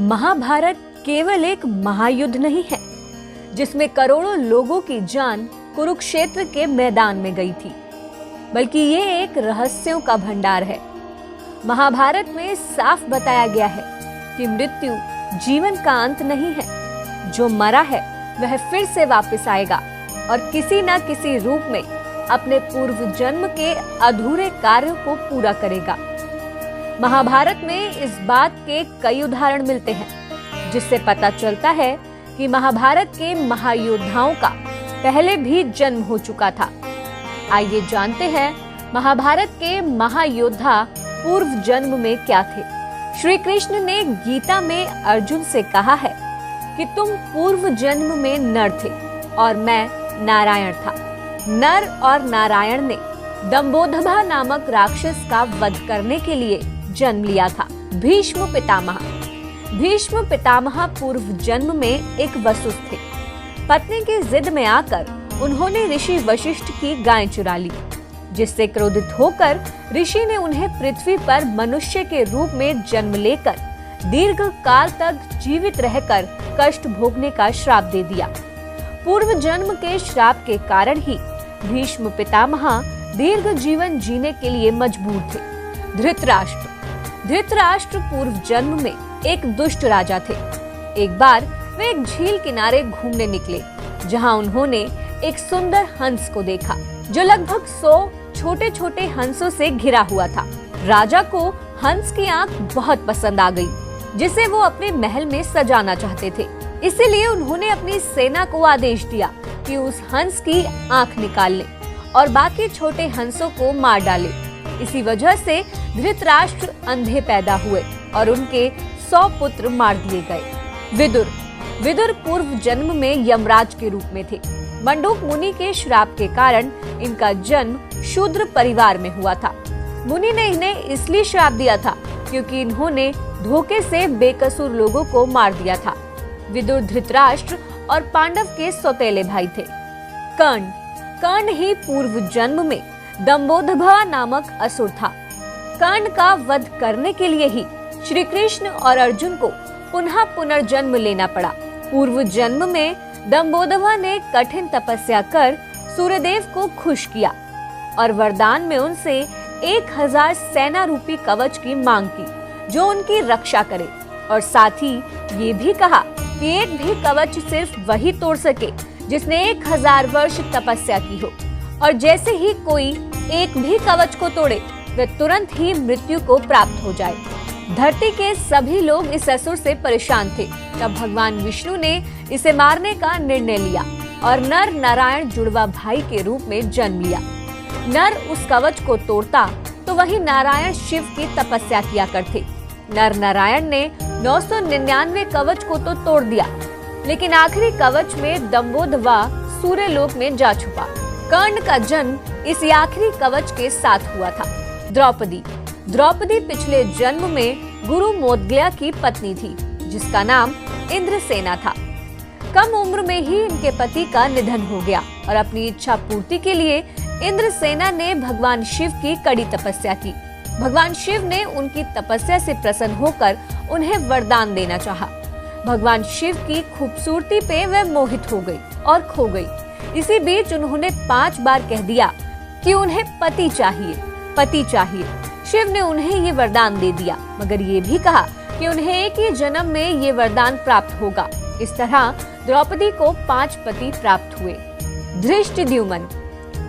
महाभारत केवल एक महायुद्ध नहीं है जिसमें करोड़ों लोगों की जान कुरुक्षेत्र के मैदान में गई थी, बल्कि ये एक रहस्यों का भंडार है। महाभारत में साफ बताया गया है कि मृत्यु जीवन का अंत नहीं है। जो मरा है वह फिर से वापस आएगा और किसी न किसी रूप में अपने पूर्व जन्म के अधूरे कार्यों को पूरा करेगा। महाभारत में इस बात के कई उदाहरण मिलते हैं, जिससे पता चलता है कि महाभारत के महायोद्धाओं का पहले भी जन्म हो चुका था। आइए जानते हैं महाभारत के महायोद्धा पूर्व जन्म में क्या थे। श्री कृष्ण ने गीता में अर्जुन से कहा है कि तुम पूर्व जन्म में नर थे और मैं नारायण था। नर और नारायण ने दंभोदभा नामक राक्षस का वध करने के लिए जन्म लिया था। भीष्म पितामह पूर्व जन्म में एक वसुस्थ थे। पत्नी की जिद में आकर उन्होंने ऋषि वशिष्ठ की गाय चुरा ली, जिससे क्रोधित होकर ऋषि ने उन्हें पृथ्वी पर मनुष्य के रूप में जन्म लेकर दीर्घ काल तक जीवित रहकर कष्ट भोगने का श्राप दे दिया। पूर्व जन्म के श्राप के कारण ही भीष्म पितामह दीर्घ जीवन जीने के लिए मजबूर थे। धृतराष्ट्र पूर्व जन्म में एक दुष्ट राजा थे। एक बार वे एक झील किनारे घूमने निकले, जहां उन्होंने एक सुंदर हंस को देखा, जो लगभग 100 छोटे छोटे हंसों से घिरा हुआ था। राजा को हंस की आंख बहुत पसंद आ गई, जिसे वो अपने महल में सजाना चाहते थे। इसीलिए उन्होंने अपनी सेना को आदेश दिया कि उस हंस की आंख निकाल ले और बाकी छोटे हंसों को मार डाले। इसी वजह से धृतराष्ट्र अंधे पैदा हुए और उनके 100 पुत्र मार दिए गए। विदुर पूर्व जन्म में यमराज के रूप में थे। मंडूक मुनि के श्राप के कारण इनका जन्म शूद्र परिवार में हुआ था। मुनि ने इन्हें इसलिए श्राप दिया था क्योंकि इन्होंने धोखे से बेकसूर लोगों को मार दिया था। विदुर धृतराष्ट्र और पांडव के सौतेले भाई थे। कर्ण ही पूर्व जन्म में दंभोदभा नामक असुर था। कर्ण का वध करने के लिए ही श्री कृष्ण और अर्जुन को पुनः पुनर्जन्म लेना पड़ा। पूर्व जन्म में दंभोदभा ने कठिन तपस्या कर सूर्यदेव को खुश किया और वरदान में उनसे 1000 सेना रूपी कवच की मांग की, जो उनकी रक्षा करे, और साथ ही ये भी कहा कि एक भी कवच सिर्फ वही तोड़ सके जिसने 1000 वर्ष तपस्या की हो, और जैसे ही कोई एक भी कवच को तोड़े वह तुरंत ही मृत्यु को प्राप्त हो जाए। धरती के सभी लोग इस असुर से परेशान थे। तब भगवान विष्णु ने इसे मारने का निर्णय लिया और नर नारायण जुड़वा भाई के रूप में जन्म लिया। नर उस कवच को तोड़ता तो वही नारायण शिव की तपस्या किया करते। नर नारायण ने 999 कवच को तो तोड़ दिया, लेकिन आखिरी कवच में दंभोदभा सूर्य लोक में जा छुपा। कर्ण का जन्म इसी आखिरी कवच के साथ हुआ था। द्रौपदी पिछले जन्म में गुरु मोदगल्या की पत्नी थी, जिसका नाम इंद्रसेना था। कम उम्र में ही इनके पति का निधन हो गया और अपनी इच्छा पूर्ति के लिए इंद्रसेना ने भगवान शिव की कड़ी तपस्या की। भगवान शिव ने उनकी तपस्या से प्रसन्न होकर उन्हें वरदान देना चाहा। भगवान शिव की खूबसूरती पे वह मोहित हो गई और खो गई। इसी बीच उन्होंने 5 बार कह दिया कि उन्हें पति चाहिए। शिव ने उन्हें ये वरदान दे दिया, मगर ये भी कहा कि उन्हें एक ही जन्म में ये वरदान प्राप्त होगा। इस तरह द्रौपदी को 5 पति प्राप्त हुए। धृष्टद्युम्न,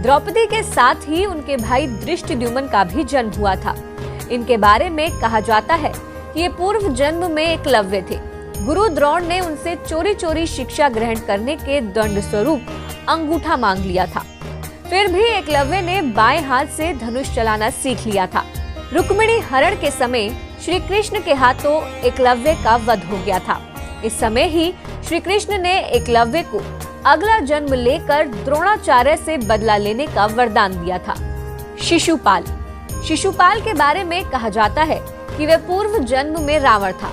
द्रौपदी के साथ ही उनके भाई धृष्टद्युम्न का भी जन्म हुआ था। इनके बारे में कहा जाता है कि ये पूर्व जन्म में एकलव्य थे। गुरु द्रोण ने उनसे चोरी चोरी शिक्षा ग्रहण करने के दंड स्वरूप अंगूठा मांग लिया था। फिर भी एकलव्य ने बाएं हाथ से धनुष चलाना सीख लिया था। रुक्मिणी हरण के समय श्री कृष्ण के हाथों एकलव्य का वध हो गया था। इस समय ही श्री कृष्ण ने एकलव्य को अगला जन्म लेकर द्रोणाचार्य से बदला लेने का वरदान दिया था। शिशुपाल के बारे में कहा जाता है कि वह पूर्व जन्म में रावण था।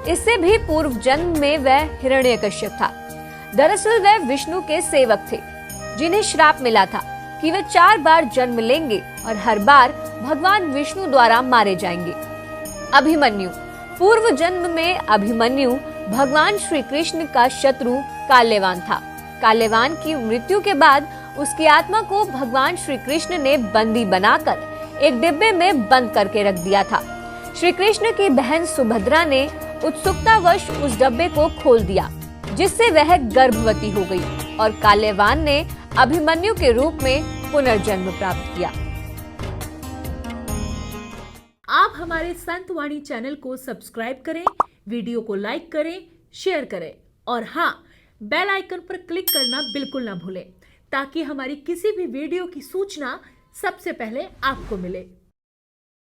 इससे भी पूर्व जन्म में वह हिरण्यकश्यप था। दरअसल वह विष्णु के सेवक थे, जिन्हें श्राप मिला था कि वे 4 बार जन्म लेंगे और हर बार भगवान विष्णु द्वारा मारे जाएंगे। अभिमन्यु पूर्व जन्म में अभिमन्यु भगवान श्री कृष्ण का शत्रु काल्यवान था। काल्यवान की मृत्यु के बाद उसकी आत्मा को भगवान श्री कृष्ण ने बंदी बनाकर एक डिब्बे में बंद करके रख दिया था। श्री कृष्ण की बहन सुभद्रा ने उत्सुकतावश उस डब्बे को खोल दिया, जिससे वह गर्भवती हो गई और काल्यवान ने अभिमन्यु के रूप में पुनर्जन्म प्राप्त किया। आप हमारे संत वाणी चैनल को सब्सक्राइब करें, वीडियो को लाइक करें, शेयर करें और हाँ, बेल आइकन पर क्लिक करना बिल्कुल ना भूलें, ताकि हमारी किसी भी वीडियो की सूचना सबसे पहले आपको मिले।